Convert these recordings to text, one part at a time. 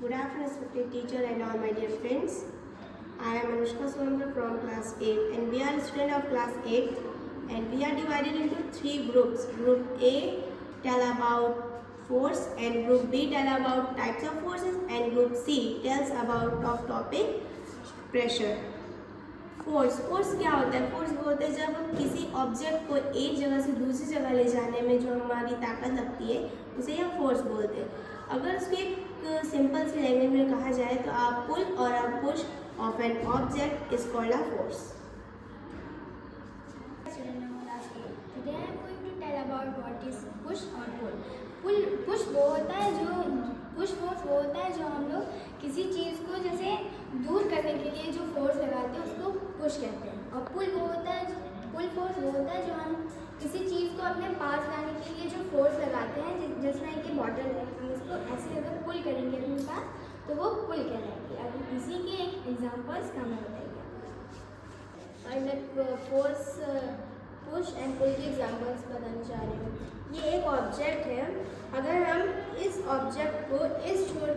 Good afternoon, respected teacher and all my dear friends. I am Anushka Swamgar from class 8 and we are student of class 8 and we are divided into 3 groups. Group A tell about force and group B tell about types of forces and group C tells about topic pressure. Force क्या होता है? Force वो होता है जब हम किसी object को एक जगह से दूसरी जगह ले जाने में जो हमारी ताकत लगती है उसे हम फोर्स बोलते हैं। अगर उसको एक सिंपल सी लैंग्वेज में कहा जाए तो आप पुल और आप push of an object is called a force. Today I am going to tell about what is push or pull. Push वो होता है जो पुश फोर्स वो होता है जो हम लोग किसी चीज़ को जैसे दूर करने के लिए जो फोर्स लगाते हैं उसको पुश कहते हैं। और पुल वो होता है पुल फोर्स वो होता है जो हम किसी चीज़ को अपने पास लाने के लिए जो फोर्स लगाते हैं। जैसे कि बॉटल है, हम इसको ऐसे अगर पुल करेंगे अपने पास तो वो पुल कहलाएगी। अब इसी के एग्जाम्पल्स का मैं बताइए। और मैं फोर्स पुश एंड पुल के एग्जाम्पल्स बताने चाह रही हूँ। ये एक ऑब्जेक्ट है, अगर हम इस ऑब्जेक्ट को इस छोर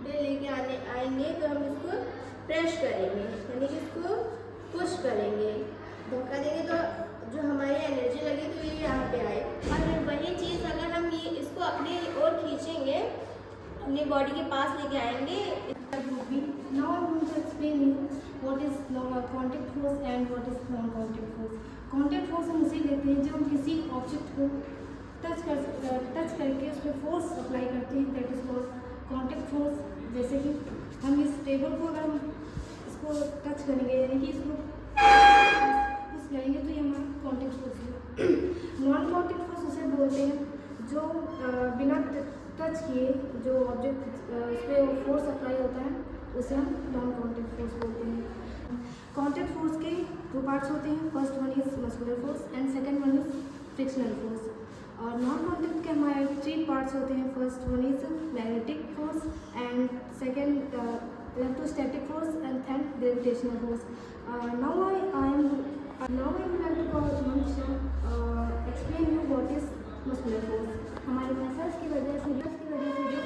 पे लेके आएंगे तो हम इसको प्रेस करेंगे, यानी कि इसको पुश करेंगे, धक्का देंगे तो जो हमारी एनर्जी लगी तो ये यहाँ पे आए। और वही चीज़ अगर हम ये इसको अपने ओर खींचेंगे, अपनी बॉडी के पास लेके आएंगे। Now I am going to explain you what is contact force and what is non-contact force. Contact force हम उसे लेते हैं जब हम किसी ऑब्जेक्ट को टच करके उस पर फोर्स अप्लाई करते हैं, that is called contact force. जैसे कि हम इस टेबल को अगर हम इसको टच करेंगे यानी कि इसको पुश करेंगे तो ये हमारा कॉन्टैक्ट फोर्स है। नॉन कॉन्टैक्ट फोर्स उसे बोलते हैं जो बिना टच किए जो ऑब्जेक्ट इस पर फोर्स अप्लाई होता है उसे हम नॉन कॉन्टैक्ट फोर्स बोलते हैं। कॉन्टैक्ट फोर्स के 2 पार्ट्स होते हैं, first one is muscular force and second one is frictional force. और नॉन कॉन्टैक्ट के हमारे 3 पार्ट्स होते हैं, first one is magnetic force and second electrostatic force and third gravitational force. Now I would like to explain you what is muscular force. हमारे muscles की वजह से जो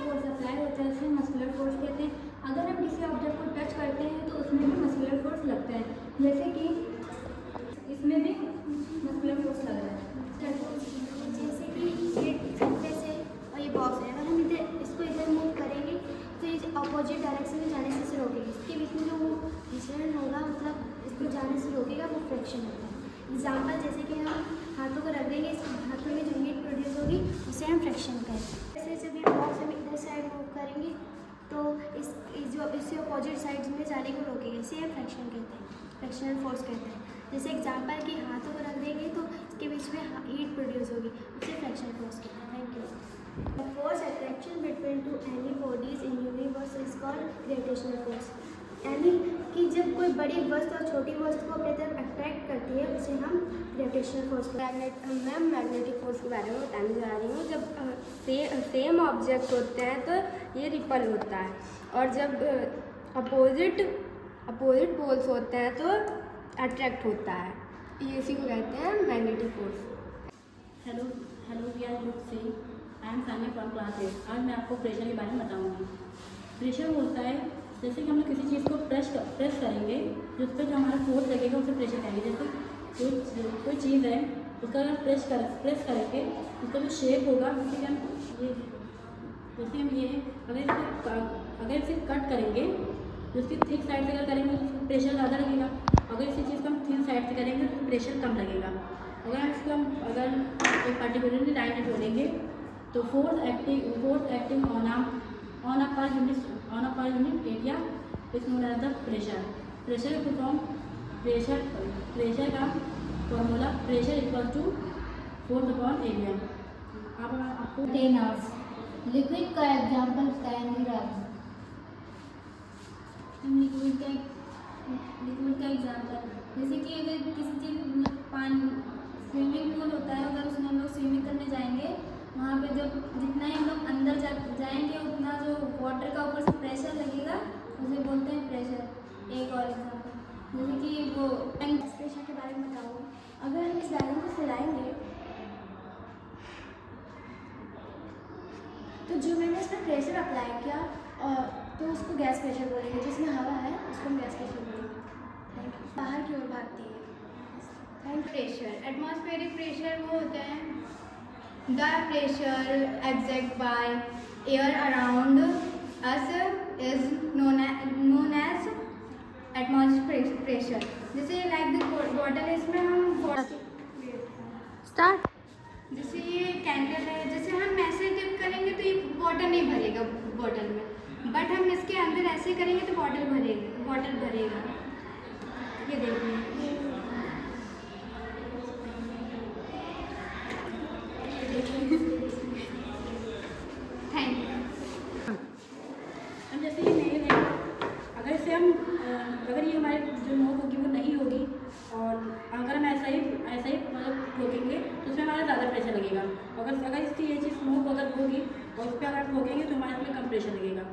फोर्स अप्लाई होता है उसे मस्कुलर फोर्स कहते हैं। अगर हम किसी ऑब्जेक्ट को टच करते हैं तो उसमें भी मस्कुलर फोर्स लगता है, जैसे कि इसमें भी मस्कुलर फोर्स लग रहा है। जैसे कि ये छत्ते से और ये बॉक्स है, अगर हम इधर इसको इधर मूव करेंगे तो ये अपोजिट डायरेक्शन में जाने से इसे रोकेगी। इसके बीच में जो वो विचलन होगा मतलब इसको जाने से रोकेगा, वो फ्रिक्शन होता है। एग्जाम्पल जैसे कि हम हाथों को रख देंगे, इस हाथों में जो हीट प्रोड्यूस होगी उसे हम फ्रिक्शन कहते हैं। जैसे जब ये बॉक्स हम इधर साइड मूव करेंगे तो इससे अपोजिट साइड में जाने को रोकेगी, इसे हम फ्रिक्शन कहते हैं, फ्रिक्शनल फोर्स कहते हैं। जैसे एग्जाम्पल कि हाथों को रख देंगे तो इसके बीच में हीट प्रोड्यूस होगी, उसे फ्रिक्शनल फोर्स कहते हैं। Thank you. The force attraction between two any bodies in universe is called gravitational force. यानी कि जब कोई बड़ी वस्तु और छोटी वस्तु को अपनी तरफ अट्रैक्ट करती है उसे हम ग्रेविटेशनल फोर्स कहते हैं। मैं मैग्नेटिक फोर्स के बारे में बताने जा रही हूँ। जब सेम ऑब्जेक्ट होते हैं तो ये रिपल होता है और जब अपोजिट पोल्स होते हैं तो अट्रैक्ट होता है, ये इसी को कहते हैं magnetic force. Hello we are group C. I am Sania from class 8। आज मैं आपको प्रेशर के बारे में बताऊंगी। प्रेशर होता है जैसे कि हम लोग किसी चीज़ को प्रेस करेंगे, जिस पर जो हमारा फोर्स लगेगा उसे प्रेशर कहेंगे। जैसे कोई चीज़ है उसका अगर प्रेस करेंगे उसका जो शेप होगा जैसे हम ये अगर इसे कट करेंगे तो उसकी थिक साइड से अगर करेंगे तो प्रेशर ज़्यादा लगेगा। अगर इसी चीज़ को हम थिन साइड से करेंगे तो प्रेशर कम लगेगा। अगर एक पर्टिकुलरली लाइन में जोड़ेंगे तो force acting on a per unit area is known as the pressure. Pressure का फॉर्म प्रेशर का formula pressure equal to force upon area. अब आपको 10 आवर्स लिक्विड का एग्जाम्पल बताएंगे राज। लिक्विड का एग्जाम्पल जैसे कि अगर किसी चीज़ पानी स्विमिंग पूल होता है, अगर उसमें हम लोग स्विमिंग करने जाएंगे वहाँ पे जब जितना ही हम लोग अंदर जाएंगे उतना जो वाटर का ऊपर से प्रेशर लगेगा उसे बोलते हैं प्रेशर। एक और एग्जाम्पल जैसे कि वो टैंक प्रेशर के बारे में बताऊँ। अगर हम इस डायग्राम को फैलाएंगे तो जो मैंने इस पर प्रेशर अप्लाई किया तो उसको गैस प्रेशर बोलेंगे, जिसमें हवा है उसको हम गैस प्रेशर बोलेंगे। Thank you. बाहर की ओर भागती है। Thank you. Pressure, atmospheric pressure वो होता है the pressure exert by air around us is known as atmospheric pressure. जैसे लाइक द बॉटल, इसमें हम स्टार्ट। जैसे ये कैंडल है, जैसे हम ऐसे डिप करेंगे तो ये वाटर नहीं भरेगा बॉटल में, बट हम इसके अंदर ऐसे करेंगे तो बॉटल भरेगा। ये देखिए, थैंक यू। हम जैसे ये नहीं है, अगर इसे हम अगर ये हमारी जो नोक होगी वो नहीं होगी और अगर हम ऐसा ही मतलब ठोकेंगे तो उसमें हमारा ज़्यादा प्रेशर लगेगा। अगर इसकी ये चीज़ नोक अगर होगी और उस पर अगर ठोकेंगे तो हमारे इसमें कम प्रेशर लगेगा।